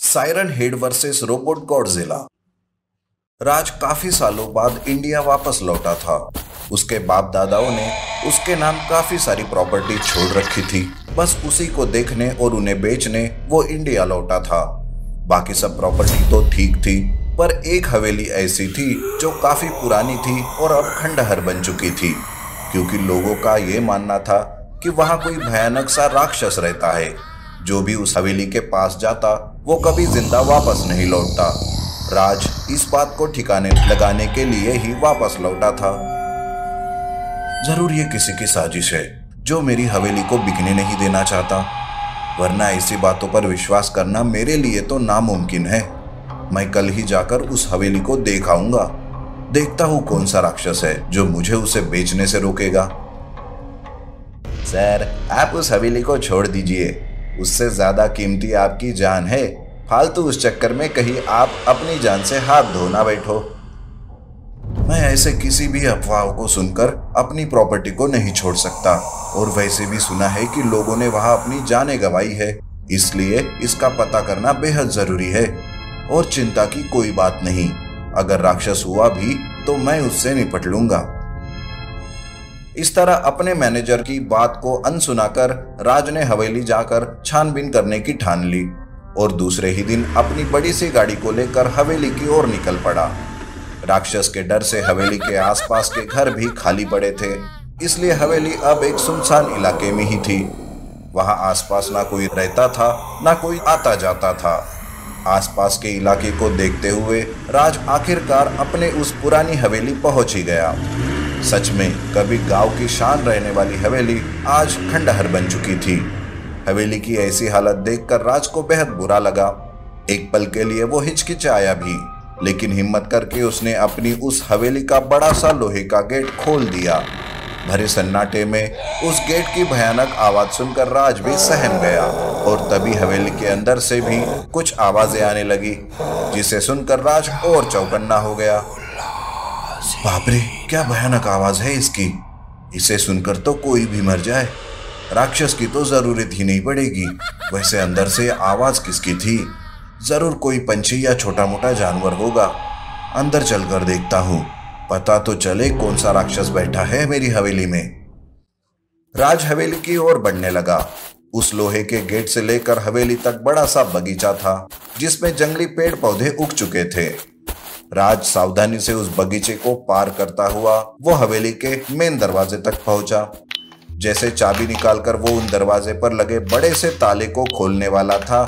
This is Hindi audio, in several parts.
Siren head versus robot Godzilla. Raj काफी सालों बाद इंडिया वापस लौटा था। उसके बाप दादाओं ने उसके नाम काफी सारी प्रॉपर्टी छोड़ रखी थी। बस उसी को देखने और उन्हें बेचने वो इंडिया लौटा था। बाकी सब प्रॉपर्टी तो ठीक थी, पर एक हवेली ऐसी थी जो काफी पुरानी थी और अब खंडहर बन चुकी थी, क्योंकि लोगों का ये मानना था कि वहां कोई भयानक सा राक्षस रहता है। जो भी उस हवेली के पास जाता वो कभी जिंदा वापस नहीं लौटता। राज इस बात को ठिकाने लगाने के लिए ही वापस लौटा था। जरूर ये किसी की साजिश है जो मेरी हवेली को बिकने नहीं देना चाहता, वरना ऐसी बातों पर विश्वास करना मेरे लिए तो नामुमकिन है। मैं कल ही जाकर उस हवेली को देख आऊंगा। देखता हूँ कौन सा राक्षस है जो मुझे उसे बेचने से रोकेगा। सर, आप उस हवेली को छोड़ दीजिए, उससे ज्यादा कीमती आपकी जान है। फालतू उस चक्कर में कहीं आप अपनी जान से हाथ धो ना बैठो। मैं ऐसे किसी भी अफवाह को सुनकर अपनी प्रॉपर्टी को नहीं छोड़ सकता, और वैसे भी सुना है कि लोगों ने वहां अपनी जानें गंवाई है, इसलिए इसका पता करना बेहद जरूरी है। और चिंता की कोई बात नहीं, अगर राक्षस हुआ भी तो मैं उससे निपट लूंगा। इस तरह अपने मैनेजर की बात को अनसुनाकर राज ने हवेली जाकर छानबीन करने की ठान ली, और दूसरे ही दिन अपनी बड़ी सी गाड़ी को लेकर हवेली की ओर निकल पड़ा। राक्षस के डर से हवेली के आसपास के घर भी खाली पड़े थे, इसलिए हवेली अब एक सुनसान इलाके में ही थी। वहां आसपास ना कोई रहता था, ना कोई आता जाता था। आसपास के इलाके को देखते हुए राज आखिरकार अपने उस पुरानी हवेली पहुंच ही गया। सच में कभी गांव की शान रहने वाली हवेली आज खंडहर बन चुकी थी। हवेली की ऐसी हालत देखकर राज को बेहद बुरा लगा। एक पल के लिए वो हिचकिचाया भी, लेकिन हिम्मत करके उसने अपनी उस हवेली का बड़ा सा लोहे का गेट खोल दिया। भरे सन्नाटे में उस गेट की भयानक आवाज सुनकर राज भी सहम गया, और तभी हवेली के अंदर से भी कुछ आवाजें आने लगी, जिसे सुनकर राज और चौकन्ना हो गया। बाप रे, क्या भयानक आवाज है इसकी। इसे सुनकर तो कोई भी मर जाए। राक्षस की तो जरूरत ही नहीं पड़ेगी। वैसे अंदर से आवाज किसकी थी? जरूर कोई पंछी या छोटा मोटा जानवर होगा। अंदर चलकर देखता हूँ, पता तो चले कौन सा राक्षस बैठा है मेरी हवेली में। राज हवेली की ओर बढ़ने लगा। उस लोहे के गेट से लेकर हवेली तक बड़ा सा बगीचा था, जिसमें जंगली पेड़ पौधे उग चुके थे। राज सावधानी से उस बगीचे को पार करता हुआ वो हवेली के मेन दरवाजे तक पहुंचा। जैसे चाबी निकालकर वो उन दरवाजे पर लगे बड़े से ताले को खोलने वाला था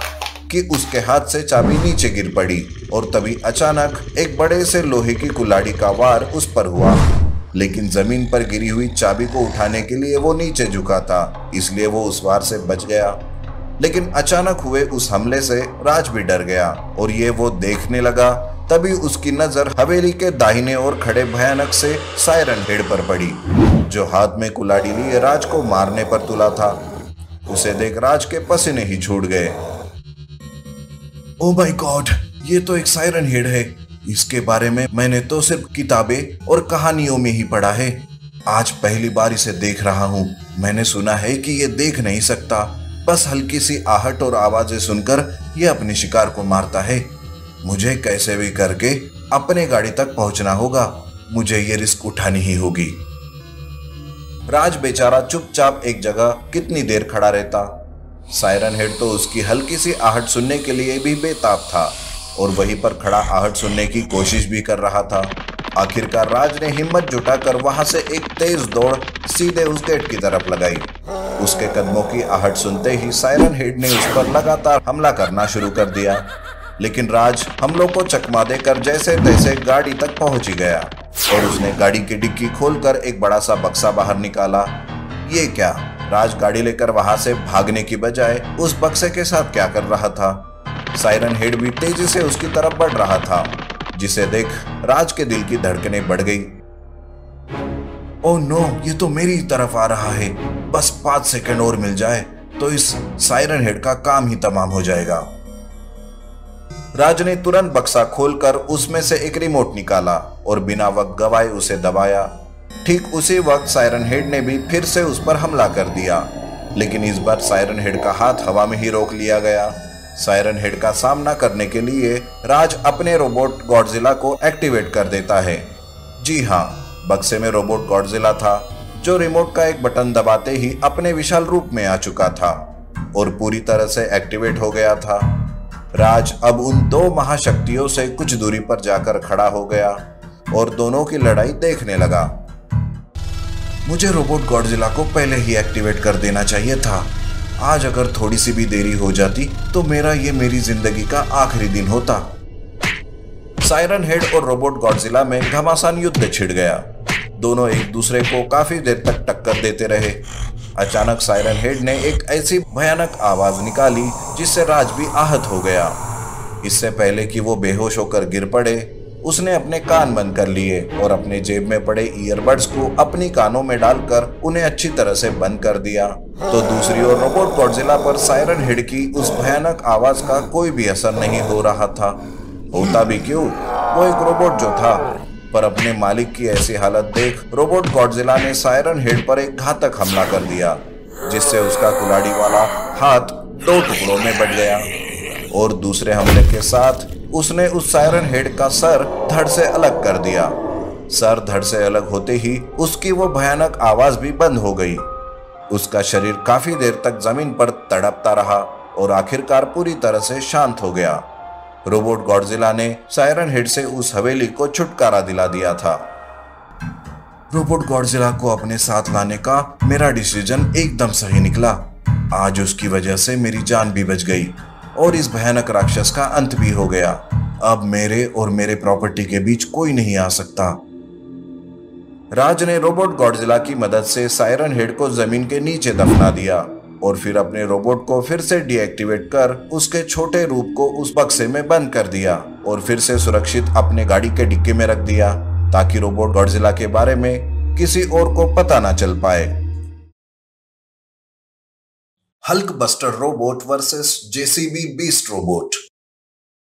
कि उसके हाथ से चाबी नीचे गिर पड़ी, और तभी अचानक एक बड़े से लोहे की कुल्हाड़ी का वार उस पर हुआ। लेकिन जमीन पर गिरी हुई चाबी को उठाने के लिए वो नीचे झुका था, इसलिए वो उस वार से बच गया। लेकिन अचानक हुए उस हमले से राज भी डर गया, और ये वो देखने लगा। तभी उसकी नजर हवेली के दाहिने ओर खड़े भयानक से सायरन हेड पर पड़ी, जो हाथ में कुल्हाड़ी लिए राज को मारने पर तुला था। उसे देख राज के पसीने ही छूट गए। ओह माय गॉड, ये तो एक सायरन हेड है। इसके बारे में मैंने तो सिर्फ किताबें और कहानियों में ही पढ़ा है। आज पहली बार इसे देख रहा हूँ। मैंने सुना है कि ये देख नहीं सकता, बस हल्की सी आहट और आवाजें सुनकर ये अपने शिकार को मारता है। मुझे कैसे भी करके अपने गाड़ी तक पहुंचना होगा। मुझे ये रिस्क उठानी ही होगी। राज बेचारा चुपचाप एक जगह कितनी देर खड़ा रहता। सायरन हेड तो उसकी हल्की सी आहट सुनने के लिए भी बेताब था, और वहीं पर खड़ा आहट सुनने की कोशिश भी कर रहा था। आखिरकार राज ने हिम्मत जुटाकर वहां से एक तेज दौड़ सीधे उस गेट की तरफ लगाई। उसके कदमों की आहट सुनते ही सायरन हेड ने उस पर लगातार हमला करना शुरू कर दिया। लेकिन राज हमलों को चकमा देकर जैसे तैसे गाड़ी तक पहुंच ही गया, और उसने गाड़ी की डिक्की खोलकर एक बड़ा सा बक्सा बाहर निकाला। ये क्या? राज गाड़ी लेकर वहां से भागने की बजाय उस बक्से के साथ क्या कर रहा था? सायरन हेड भी तेजी से उसकी तरफ बढ़ रहा था, जिसे देख राज के दिल की धड़कनें बढ़ गई। ओह नो, ये तो मेरी तरफ आ रहा है। बस 5 सेकंड और मिल जाए तो इस सायरन हेड का काम ही तमाम हो जाएगा। राज ने तुरंत बक्सा खोलकर उसमें से एक रिमोट निकाला और बिना वक्त गवाए उसे दबाया। ठीक उसी वक्त सायरन हेड ने भी फिर से उस पर हमला कर दिया, लेकिन इस बार सायरन हेड का हाथ हवा में ही रोक लिया गया। सायरन हेड का सामना करने के लिए राज अपने रोबोट गॉडजिला को एक्टिवेट कर देता है। जी हाँ, बक्से में रोबोट गॉडजिला था, जो रिमोट का एक बटन दबाते ही अपने विशाल रूप में आ चुका था और पूरी तरह से एक्टिवेट हो गया था। राज अब उन दो महाशक्तियों से कुछ दूरी पर जाकर खड़ा हो गया और दोनों की लड़ाई देखने लगा। मुझे रोबोट गॉडजिला को पहले ही एक्टिवेट कर देना चाहिए था। आज अगर थोड़ी सी भी देरी हो जाती तो मेरी जिंदगी का आखिरी दिन होता। सायरन हेड और रोबोट गॉडजिला में घमासान युद्ध छिड़ गया। दोनों एक दूसरे को काफी देर तक टक्कर देते रहे। अचानक सायरन हेड ने एक ऐसी भयानक आवाज निकाली जिससे राज भी आहत हो गया। इससे पहले कि वो बेहोश होकर गिर पड़े, उसने अपने कान बंद कर लिए और अपने जेब में पड़े ईयरबड्स को अपनी कानों में डालकर उन्हें अच्छी तरह से बंद कर दिया। तो दूसरी ओर रोबोट गॉडजिला पर सायरन हेड की उस भयानक आवाज का कोई भी असर नहीं हो रहा था। होता भी क्यों, वो एक रोबोट जो था। पर अपने मालिक की ऐसी हालत देख रोबोट गॉडजिला ने सायरन हेड पर एक घातक हमला कर दिया, जिससे उसका कुल्हाड़ी वाला हाथ 2 टुकड़ों में बट गया और दूसरे हमले के साथ उसने उस सायरन हेड का सर धड़ से अलग कर दिया। सर धड़ से अलग होते ही उसकी वो भयानक आवाज भी बंद हो गई। उसका शरीर काफी देर तक जमीन पर तड़पता रहा और आखिरकार पूरी तरह से शांत हो गया। रोबोट गॉडजिला ने सायरन हेड से उस हवेली को छुटकारा दिला दिया था। रोबोट गॉडजिला को अपने साथ लाने का मेरा डिसीजन एकदम सही निकला। आज उसकी वजह से मेरी जान भी बच गई और इस भयानक राक्षस का अंत भी हो गया। अब मेरे और मेरे प्रॉपर्टी के बीच कोई नहीं आ सकता। राज ने रोबोट गॉडजिला की मदद से सायरन हेड को जमीन के नीचे दफना दिया और फिर अपने रोबोट को फिर से डीएक्टिवेट कर उसके छोटे रूप को उस बक्से में बंद कर दिया और फिर से सुरक्षित अपने गाड़ी के डिक्की में रख दिया, ताकि रोबोट गॉडजिला के बारे में किसी और को पता ना चल पाए। Hulk buster robot versus JCB beast robot.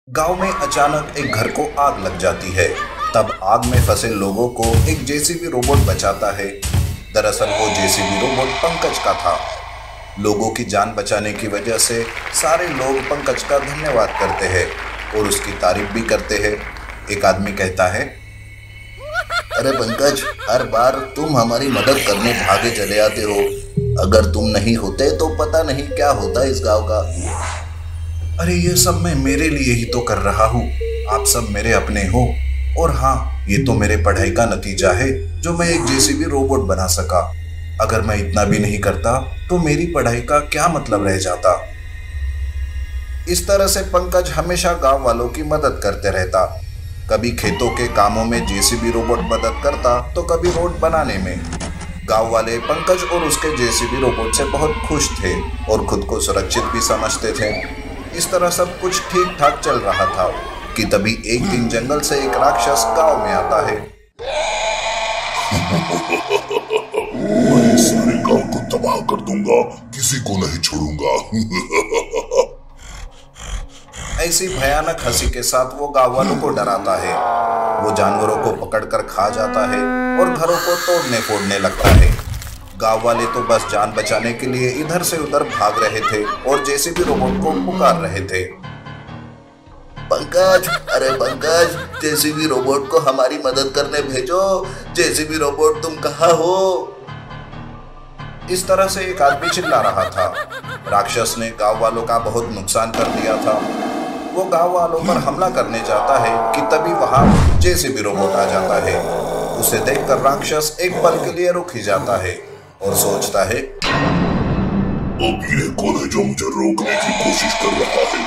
गांव में अचानक एक घर को आग लग जाती है। तब आग में फंसे लोगों को एक जेसीबी रोबोट बचाता है। दरअसल वो जेसीबी रोबोट पंकज का था। लोगों की जान बचाने की वजह से सारे लोग पंकज का धन्यवाद करते हैं और उसकी तारीफ भी करते हैं। एक आदमी कहता है, अरे पंकज, हर बार तुम हमारी मदद करने भागे चले आते हो। अगर तुम नहीं होते तो पता नहीं क्या होता इस गांव का। अरे ये सब मैं मेरे लिए ही तो कर रहा हूँ। आप सब मेरे अपने हो। और हाँ, ये तो मेरे पढ़ाई का नतीजा है जो मैं एक जेसीबी रोबोट बना सका। अगर मैं इतना भी नहीं करता तो मेरी पढ़ाई का क्या मतलब रह जाता। इस तरह से पंकज हमेशा गांव वालों की मदद करते रहता। कभी खेतों के कामों में जेसीबी रोबोट मदद करता तो कभी रोड बनाने में। गांव वाले पंकज और उसके जेसीबी रोबोट से बहुत खुश थे और खुद को सुरक्षित भी समझते थे। इस तरह सब कुछ ठीक ठाक चल रहा था कि तभी एक दिन जंगल से एक राक्षस गांव में आता है। मैं सारे गांव को तबाह कर दूंगा, किसी को नहीं छोड़ूंगा। ऐसी भयानक हंसी के साथ वो गांव वालों को डराता है। वो जानवरों को पकड़कर खा जाता है और घरों को तोड़ने फोड़ने लगता है। गांव वाले तो बस जान बचाने के लिए इधर से उधर भाग रहे थे और जेसीबी रोबोट को पुकार रहे थे। पंकज, अरे पंकज, जेसीबी रोबोट को हमारी मदद करने भेजो। जेसीबी रोबोट तुम कहाँ हो? इस तरह से एक आदमी चिल्ला रहा था। राक्षस ने गांव वालों का बहुत नुकसान कर दिया था। वो गांव वालों पर हमला करने जाता है कि तभी वहां जेसीबी रोबोट आ जाता है। उसे देखकर राक्षस एक पल के लिए रुक ही जाता है और सोचता है, अब ये कौन है जो मुझे रोकने की कोशिश कर रहा है?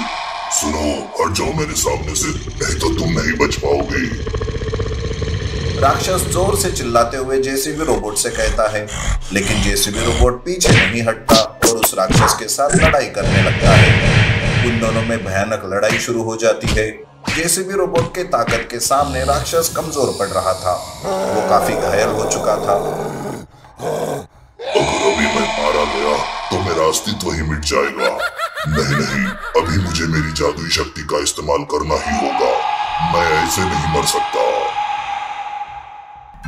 सुनो, हट जाओ मेरे सामने से, नहीं तो तुम नहीं बच पाओगे। राक्षस जोर से चिल्लाते हुए जेसीबी रोबोट से कहता है, लेकिन जेसीबी रोबोट पीछे नहीं हटता और उस राक्षस के साथ लड़ाई करने लगता है। उन दोनों में भयानक लड़ाई शुरू हो जाती है। जेसीबी रोबोट के ताकत के सामने राक्षस कमजोर पड़ रहा था। वो काफी घायल हो चुका था। अगर अभी मैं मारा गया तो मेरा अस्तित्व ही मिट जाएगा। नहीं, अभी मुझे मेरी जादुई शक्ति का इस्तेमाल करना ही होगा। मैं ऐसे नहीं मर सकता।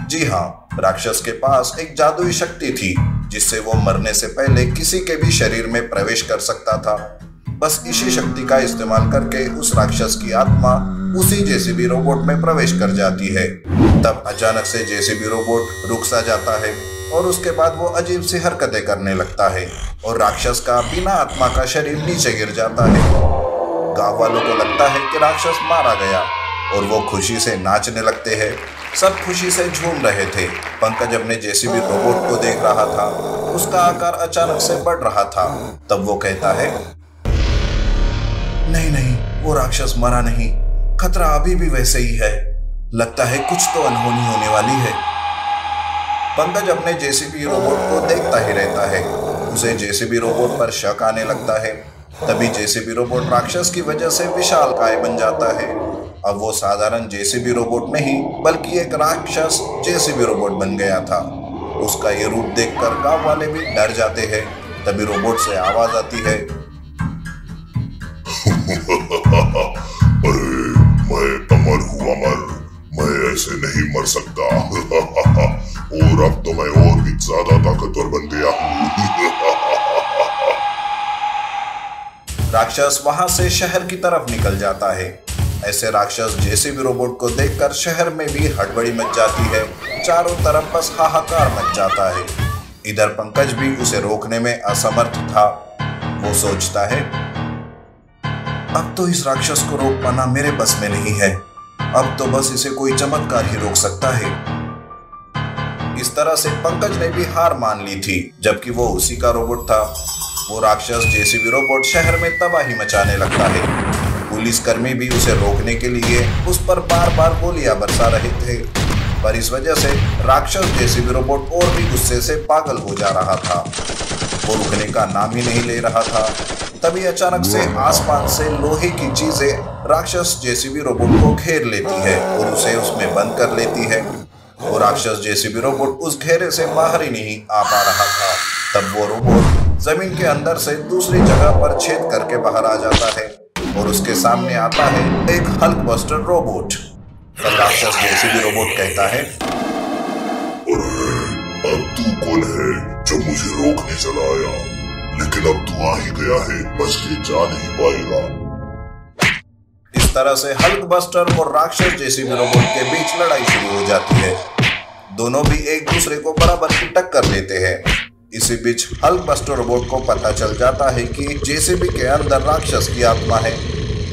जी हाँ, राक्षस के पास एक जादुई शक्ति थी जिससे वो मरने से पहले किसी के भी शरीर में प्रवेश कर सकता था। बस इसी शक्ति का इस्तेमाल करके उस राक्षस की आत्मा उसी जेसीबी रोबोट में प्रवेश कर जाती है। तब अचानक से जेसीबी रोबोट रुक सा जाता है और उसके बाद वो अजीब सी हरकतें करने लगता है और राक्षस का बिना आत्मा का शरीर नीचे गिर जाता है। गांव वालों को लगता है कि राक्षस मारा गया और वो खुशी से नाचने लगते हैं। सब खुशी से झूम रहे थे। पंकज अपने जेसीबी रोबोट को देख रहा था। उसका आकार अचानक से बढ़ रहा था। तब वो कहता है, नहीं नहीं, वो राक्षस मरा नहीं, खतरा अभी भी वैसे ही है। लगता है कुछ तो अनहोनी होने वाली है। पंकज अपने जेसीबी रोबोट को देखता ही रहता है। उसे जेसीबी रोबोट पर शक आने लगता है। तभी जेसीबी रोबोट राक्षस की वजह से विशालकाय बन जाता है। अब वो साधारण जेसीबी रोबोट नहीं बल्कि एक राक्षस जेसीबी रोबोट बन गया था। उसका ये रूप देखकर गांव वाले भी डर जाते हैं। तभी रोबोट से आवाज आती है, अरे मैं अमर हूँ अमर, मैं ऐसे नहीं मर सकता। और अब तो मैं और भी ज्यादा ताकतवर बन गया हूँ। राक्षस वहां से शहर की तरफ निकल जाता है। ऐसे राक्षस जेसीबी रोबोट को देखकर शहर में भी हड़बड़ी मच जाती है। चारों तरफ बस हाहाकार मच जाता है। इधर पंकज भी उसे रोकने में असमर्थ था। वो सोचता है, अब तो इस राक्षस को रोक पाना मेरे बस में नहीं है। अब तो बस इसे कोई चमत्कार ही रोक सकता है। इस तरह से पंकज ने भी हार मान ली थी, जबकि वो उसी का रोबोट था। वो राक्षस जेसीबी रोबोट शहर में तबाही मचाने लगता है। पुलिसकर्मी भी उसे रोकने के लिए उस पर बार बार गोलियां बरसा रहे थे, पर इस वजह से राक्षस जेसीबी रोबोट और भी गुस्से से पागल हो जा रहा था। वो रुकने का नाम ही नहीं ले रहा था। तभी अचानक से आसमान से लोहे की चीजें राक्षस जेसीबी रोबोट को घेर लेती है और उसे उसमें बंद कर लेती है। वो राक्षस जेसीबी रोबोट उस घेरे से बाहर ही नहीं आ पा रहा था। तब वो रोबोट जमीन के अंदर से दूसरी जगह पर छेद करके बाहर आ जाता है और उसके सामने आता है एक हल्क बस्टर रोबोट। तब राक्षस जेसीबी रोबोट कहता है, अब तू कौन है जो मुझे रोकने चला आया? लेकिन अब तू आ ही गया है, बच के जा नहीं पाएगा। इस तरह से हल्क बस्टर और राक्षस जेसीबी रोबोट के बीच लड़ाई शुरू हो जाती है। दोनों भी एक दूसरे को बराबर की टक्कर देते हैं। इसी बीच हल्क बस्टर रोबोट को पता चल जाता है कि जेसीबी के अंदर राक्षस की आत्मा है।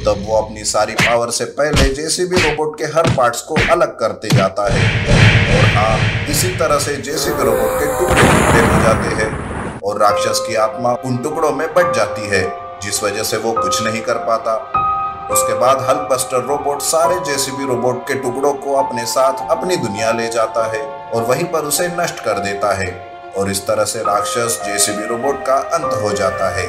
तब वो अपनी सारी पावर से पहले जेसीबी रोबोट के हर पार्ट्स को अलग करते जाता है। और हाँ, इसी तरह से जेसीबी रोबोट के टुकड़े टुकड़े हो जाते हैं और राक्षस की आत्मा उन टुकड़ों में बट जाती है, जिस वजह से वो कुछ नहीं कर पाता। उसके बाद हल्क बस्टर रोबोट सारे जेसीबी रोबोट के टुकड़ों को अपने साथ अपनी दुनिया ले जाता है और वहीं पर उसे नष्ट कर देता है। और इस तरह से राक्षस जेसीबी रोबोट का अंत हो जाता है।